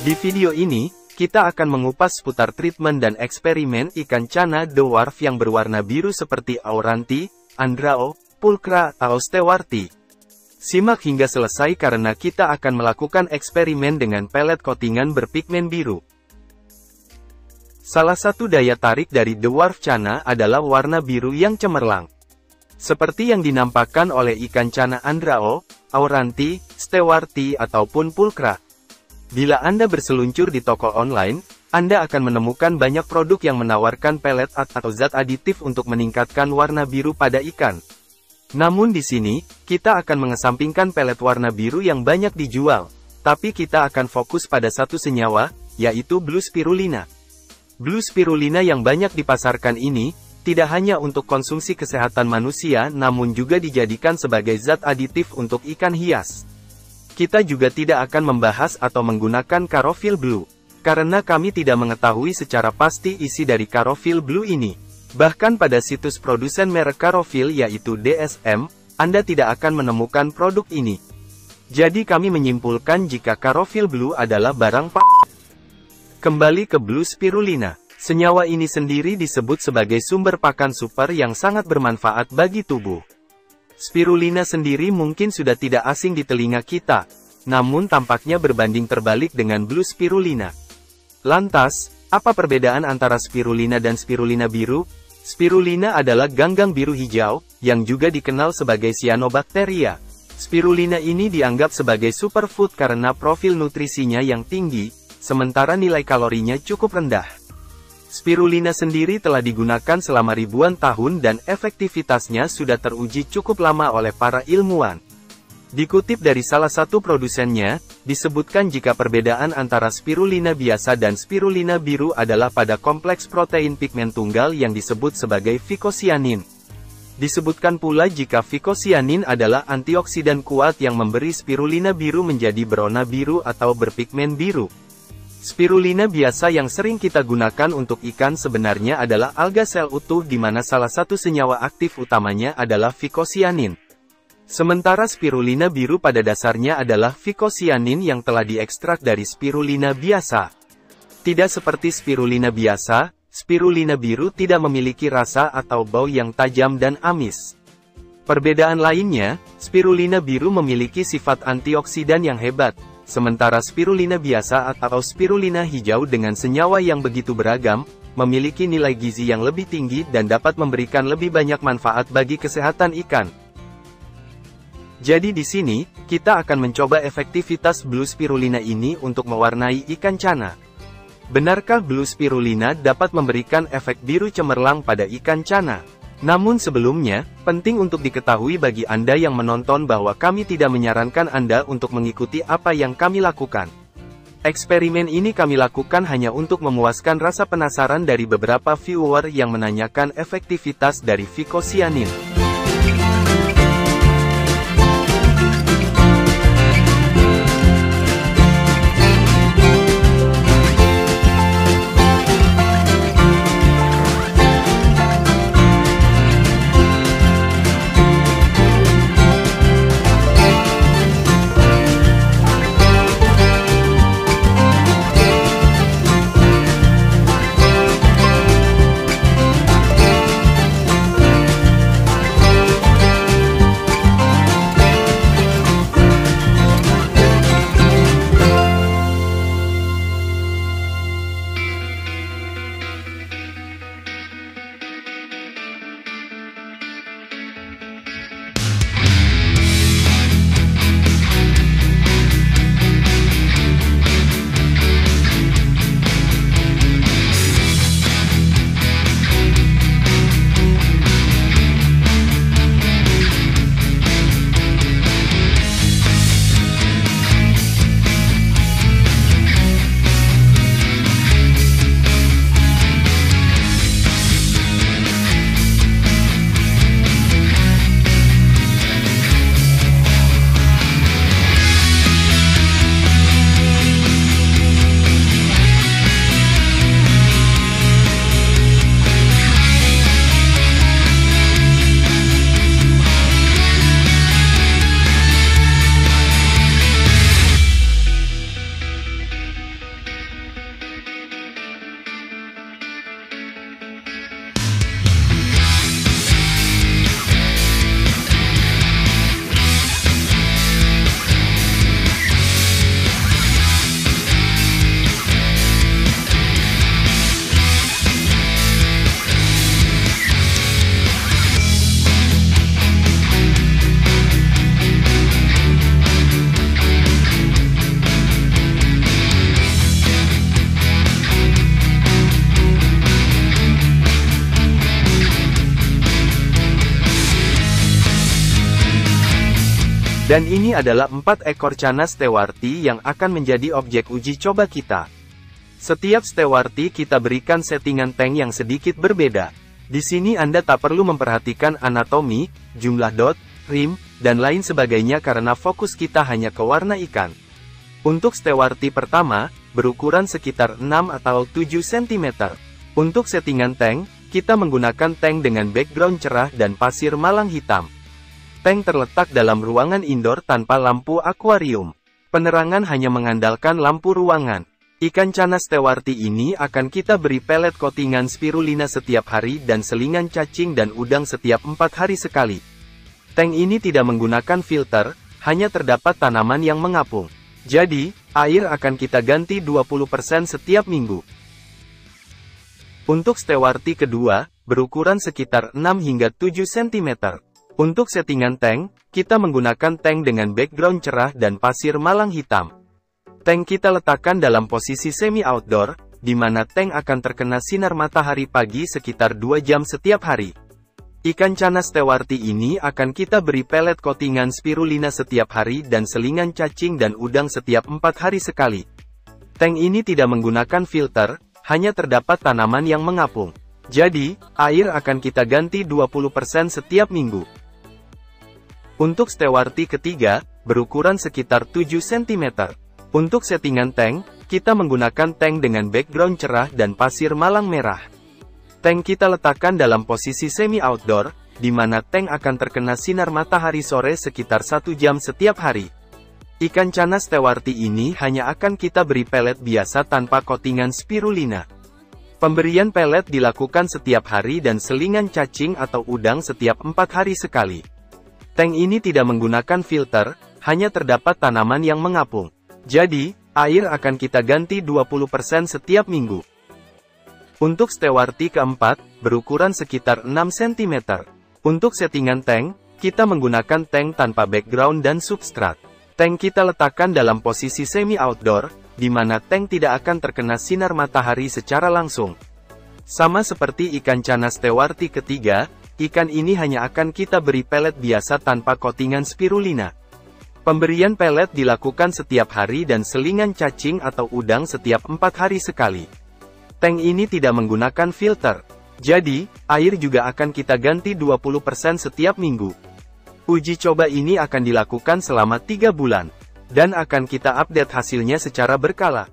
Di video ini, kita akan mengupas seputar treatment dan eksperimen ikan cana dwarf yang berwarna biru seperti Auranti, Andrao, Pulchra, atau Stewarti. Simak hingga selesai karena kita akan melakukan eksperimen dengan pelet coatingan berpigmen biru. Salah satu daya tarik dari dwarf cana adalah warna biru yang cemerlang. Seperti yang dinampakkan oleh ikan cana Andrao, Auranti, Stewarti ataupun Pulchra. Bila Anda berseluncur di toko online, Anda akan menemukan banyak produk yang menawarkan pelet atau zat aditif untuk meningkatkan warna biru pada ikan. Namun di sini, kita akan mengesampingkan pelet warna biru yang banyak dijual, tapi kita akan fokus pada satu senyawa, yaitu Blue Spirulina. Blue Spirulina yang banyak dipasarkan ini, tidak hanya untuk konsumsi kesehatan manusia namun juga dijadikan sebagai zat aditif untuk ikan hias. Kita juga tidak akan membahas atau menggunakan Chlorophyll Blue, karena kami tidak mengetahui secara pasti isi dari Chlorophyll Blue ini. Bahkan pada situs produsen merek Chlorophyll yaitu DSM, Anda tidak akan menemukan produk ini. Jadi kami menyimpulkan jika Chlorophyll Blue adalah barang palsu. Kembali ke Blue Spirulina. Senyawa ini sendiri disebut sebagai sumber pakan super yang sangat bermanfaat bagi tubuh. Spirulina sendiri mungkin sudah tidak asing di telinga kita, namun tampaknya berbanding terbalik dengan Blue Spirulina. Lantas, apa perbedaan antara spirulina dan spirulina biru? Spirulina adalah ganggang biru hijau, yang juga dikenal sebagai cyanobacteria. Spirulina ini dianggap sebagai superfood karena profil nutrisinya yang tinggi, sementara nilai kalorinya cukup rendah. Spirulina sendiri telah digunakan selama ribuan tahun dan efektivitasnya sudah teruji cukup lama oleh para ilmuwan. Dikutip dari salah satu produsennya, disebutkan jika perbedaan antara spirulina biasa dan spirulina biru adalah pada kompleks protein pigmen tunggal yang disebut sebagai vicocyanin. Disebutkan pula jika vicocyanin adalah antioksidan kuat yang memberi spirulina biru menjadi berwarna biru atau berpigmen biru. Spirulina biasa yang sering kita gunakan untuk ikan sebenarnya adalah alga sel utuh di mana salah satu senyawa aktif utamanya adalah vicocyanin. Sementara spirulina biru pada dasarnya adalah vicocyanin yang telah diekstrak dari spirulina biasa. Tidak seperti spirulina biasa, spirulina biru tidak memiliki rasa atau bau yang tajam dan amis. Perbedaan lainnya, spirulina biru memiliki sifat antioksidan yang hebat. Sementara spirulina biasa atau spirulina hijau dengan senyawa yang begitu beragam, memiliki nilai gizi yang lebih tinggi dan dapat memberikan lebih banyak manfaat bagi kesehatan ikan. Jadi di sini, kita akan mencoba efektivitas Blue Spirulina ini untuk mewarnai ikan cana. Benarkah Blue Spirulina dapat memberikan efek biru cemerlang pada ikan cana? Namun sebelumnya, penting untuk diketahui bagi Anda yang menonton bahwa kami tidak menyarankan Anda untuk mengikuti apa yang kami lakukan. Eksperimen ini kami lakukan hanya untuk memuaskan rasa penasaran dari beberapa viewer yang menanyakan efektivitas dari vicocyanin. Dan ini adalah 4 ekor Cana Stewarti yang akan menjadi objek uji coba kita. Setiap Stewarti kita berikan settingan tank yang sedikit berbeda. Di sini Anda tak perlu memperhatikan anatomi, jumlah dot, rim, dan lain sebagainya karena fokus kita hanya ke warna ikan. Untuk Stewarti pertama, berukuran sekitar 6 atau 7 cm. Untuk settingan tank, kita menggunakan tank dengan background cerah dan pasir malang hitam. Tank terletak dalam ruangan indoor tanpa lampu akuarium. Penerangan hanya mengandalkan lampu ruangan. Ikan Cana Stewarti ini akan kita beri pelet coatingan spirulina setiap hari dan selingan cacing dan udang setiap 4 hari sekali. Tank ini tidak menggunakan filter, hanya terdapat tanaman yang mengapung. Jadi, air akan kita ganti 20% setiap minggu. Untuk Stewarti kedua, berukuran sekitar 6 hingga 7 cm. Untuk settingan tank, kita menggunakan tank dengan background cerah dan pasir malang hitam. Tank kita letakkan dalam posisi semi-outdoor, di mana tank akan terkena sinar matahari pagi sekitar 2 jam setiap hari. Ikan Cana Stewarti ini akan kita beri pelet coatingan spirulina setiap hari dan selingan cacing dan udang setiap 4 hari sekali. Tank ini tidak menggunakan filter, hanya terdapat tanaman yang mengapung. Jadi, air akan kita ganti 20% setiap minggu. Untuk Stewarti ketiga, berukuran sekitar 7 cm. Untuk settingan tank, kita menggunakan tank dengan background cerah dan pasir malang merah. Tank kita letakkan dalam posisi semi-outdoor, di mana tank akan terkena sinar matahari sore sekitar 1 jam setiap hari. Ikan Cana Stewarti ini hanya akan kita beri pelet biasa tanpa coatingan spirulina. Pemberian pelet dilakukan setiap hari dan selingan cacing atau udang setiap 4 hari sekali. Tank ini tidak menggunakan filter, hanya terdapat tanaman yang mengapung. Jadi, air akan kita ganti 20% setiap minggu. Untuk Stewarti keempat, berukuran sekitar 6 cm. Untuk settingan tank, kita menggunakan tank tanpa background dan substrat. Tank kita letakkan dalam posisi semi-outdoor, di mana tank tidak akan terkena sinar matahari secara langsung. Sama seperti ikan Cana Stewarti ketiga, ikan ini hanya akan kita beri pelet biasa tanpa coatingan spirulina. Pemberian pelet dilakukan setiap hari dan selingan cacing atau udang setiap 4 hari sekali. Tank ini tidak menggunakan filter. Jadi, air juga akan kita ganti 20% setiap minggu. Uji coba ini akan dilakukan selama 3 bulan, dan akan kita update hasilnya secara berkala.